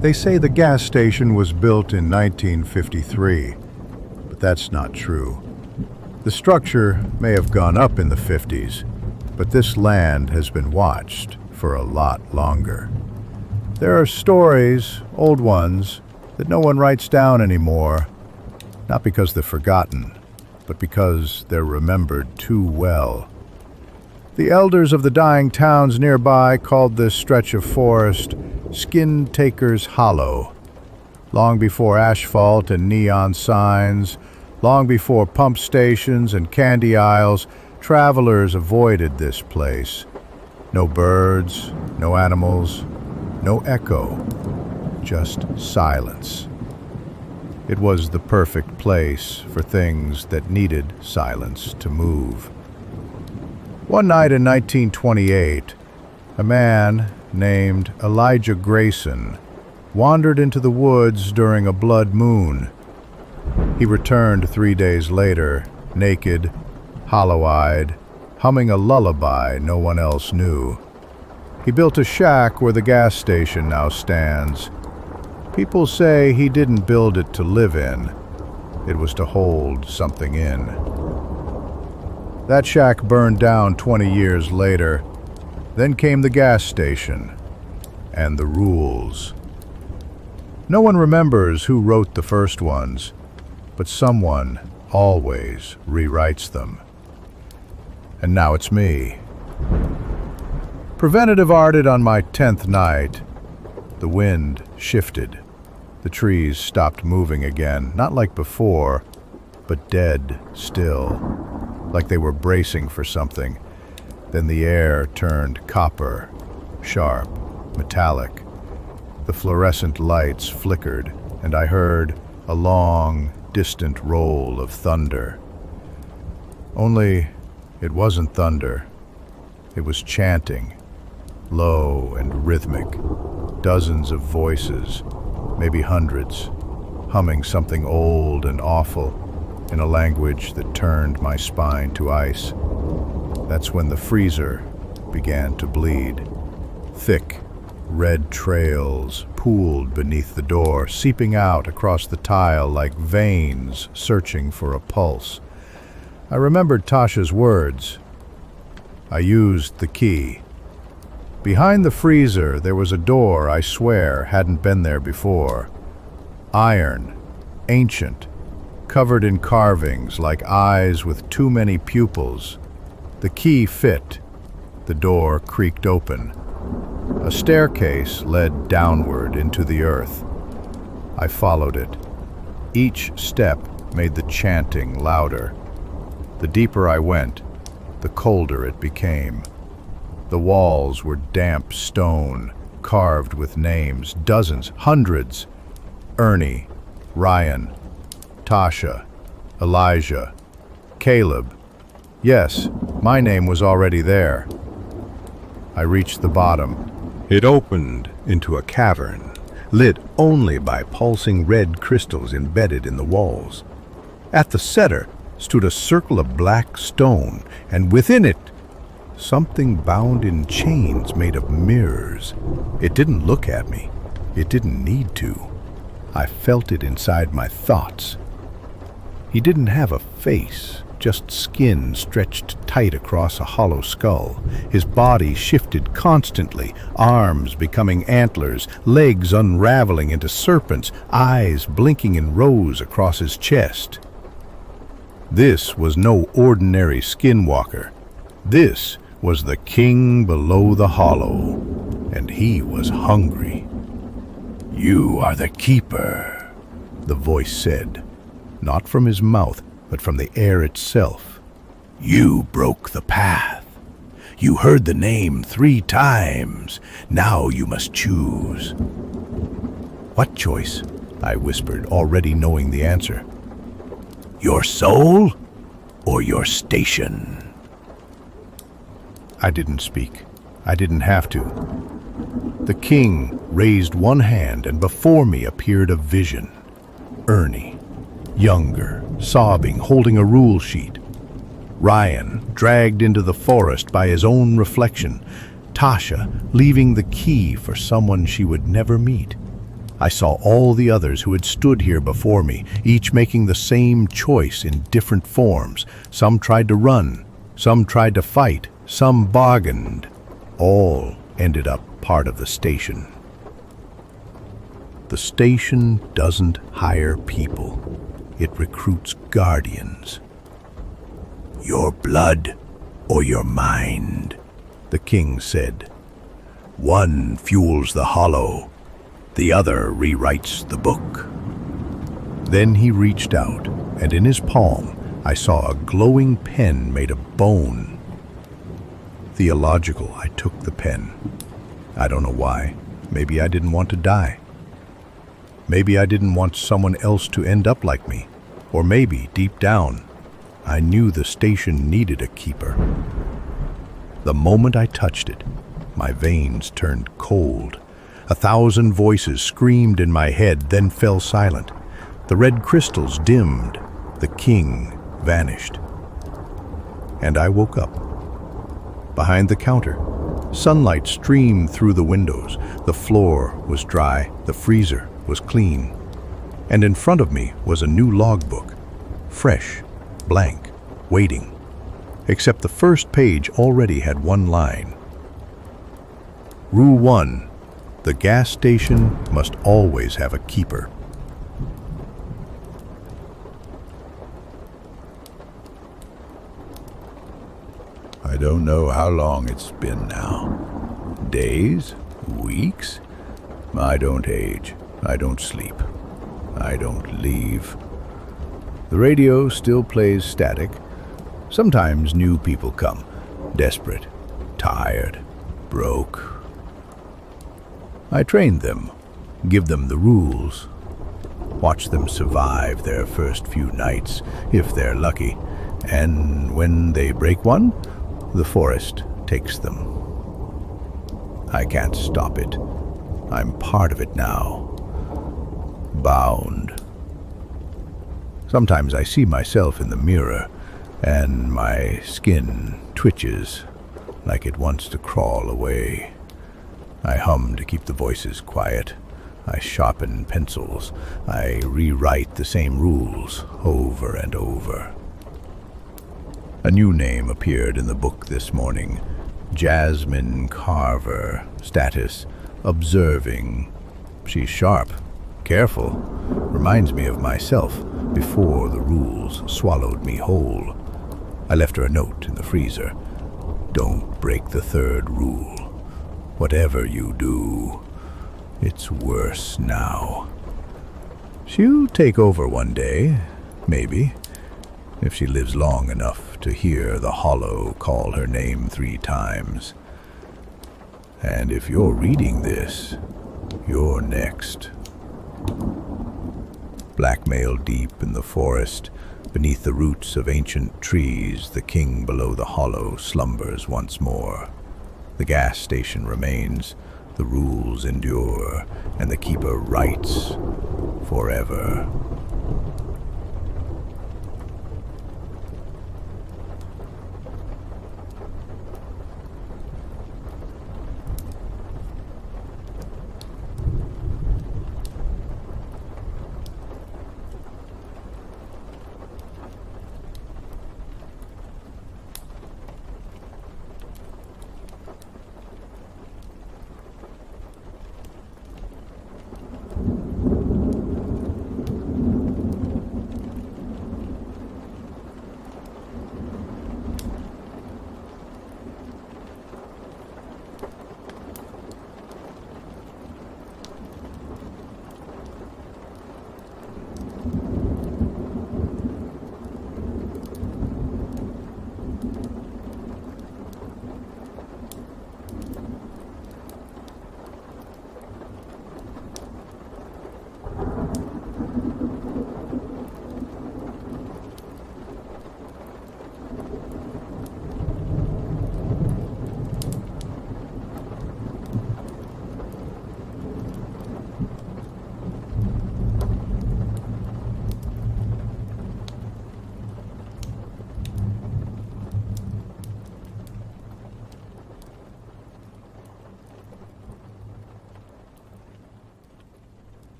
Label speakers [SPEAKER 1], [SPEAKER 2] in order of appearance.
[SPEAKER 1] They say the gas station was built in 1953, but that's not true. The structure may have gone up in the 50s, but this land has been watched for a lot longer. There are stories, old ones, that no one writes down anymore, not because they're forgotten, but because they're remembered too well. The elders of the dying towns nearby called this stretch of forest Skin Taker's Hollow. Long before asphalt and neon signs, long before pump stations and candy aisles, travelers avoided this place. No birds, no animals, no echo, just silence. It was the perfect place for things that needed silence to move. One night in 1928, a man named Elijah Grayson wandered into the woods during a blood moon. He returned 3 days later, naked, hollow-eyed, humming a lullaby no one else knew. He built a shack where the gas station now stands. People say he didn't build it to live in. It was to hold something in. That shack burned down 20 years later. Then came the gas station and the rules. No one remembers who wrote the first ones, but someone always rewrites them. And now it's me. Preventative arted on my 10th night. The wind shifted. The trees stopped moving again, not like before, but dead still, like they were bracing for something. Then the air turned copper, sharp, metallic. The fluorescent lights flickered, and I heard a long, distant roll of thunder. Only it wasn't thunder. It was chanting, low and rhythmic. Dozens of voices, maybe hundreds, humming something old and awful in a language that turned my spine to ice. That's when the freezer began to bleed. Thick, red trails pooled beneath the door, seeping out across the tile like veins searching for a pulse. I remembered Tasha's words. I used the key. Behind the freezer, there was a door I swear hadn't been there before. Iron, ancient, covered in carvings like eyes with too many pupils. The key fit. The door creaked open. A staircase led downward into the earth. I followed it. Each step made the chanting louder. The deeper I went, the colder it became. The walls were damp stone, carved with names, dozens, hundreds. Ernie, Ryan, Tasha, Elijah, Caleb. Yes, my name was already there. I reached the bottom. It opened into a cavern, lit only by pulsing red crystals embedded in the walls. At the center stood a circle of black stone, and within it, something bound in chains made of mirrors. It didn't look at me. It didn't need to. I felt it inside my thoughts. He didn't have a face, just skin stretched tight across a hollow skull. His body shifted constantly, arms becoming antlers, legs unraveling into serpents, eyes blinking in rows across his chest. This was no ordinary skinwalker. This was the king below the hollow, and he was hungry. "You are the keeper," the voice said, not from his mouth, but from the air itself. "You broke the path. You heard the name 3 times. Now you must choose." "What choice?" I whispered, already knowing the answer. "Your soul or your station?" I didn't speak. I didn't have to. The king raised one hand, and before me appeared a vision. Ernie, younger, sobbing, holding a rule sheet. Ryan, dragged into the forest by his own reflection. Tasha, leaving the key for someone she would never meet. I saw all the others who had stood here before me, each making the same choice in different forms. Some tried to run, some tried to fight, some bargained. All ended up part of the station. The station doesn't hire people. It recruits guardians. Your blood or your mind, the king said. One fuels the hollow, the other rewrites the book. Then he reached out, and in his palm I saw a glowing pen made of bone. Theological, I took the pen. I don't know why. Maybe I didn't want to die. Maybe I didn't want someone else to end up like me. Or maybe, deep down, I knew the station needed a keeper. The moment I touched it, my veins turned cold. 1,000 voices screamed in my head, then fell silent. The red crystals dimmed. The king vanished. And I woke up. Behind the counter, sunlight streamed through the windows. The floor was dry, the freezer was clean. And in front of me was a new logbook, fresh, blank, waiting. Except the first page already had one line. Rule 1. The gas station must always have a keeper. I don't know how long it's been now. Days? Weeks? I don't age. I don't sleep. I don't leave. The radio still plays static. Sometimes new people come, desperate, tired, broke. I train them, give them the rules, watch them survive their first few nights, if they're lucky, and when they break one, the forest takes them. I can't stop it. I'm part of it now. Bound. Sometimes I see myself in the mirror, and my skin twitches like it wants to crawl away. I hum to keep the voices quiet. I sharpen pencils. I rewrite the same rules over and over. A new name appeared in the book this morning. Jasmine Carver. Status: observing. She's sharp, careful. Reminds me of myself before the rules swallowed me whole. I left her a note in the freezer. Don't break the third rule. Whatever you do, it's worse now. She'll take over one day, maybe, if she lives long enough to hear the hollow call her name 3 times. And if you're reading this, you're next. Blackmail deep in the forest, beneath the roots of ancient trees, the king below the hollow slumbers once more. The gas station remains, the rules endure, and the keeper writes forever.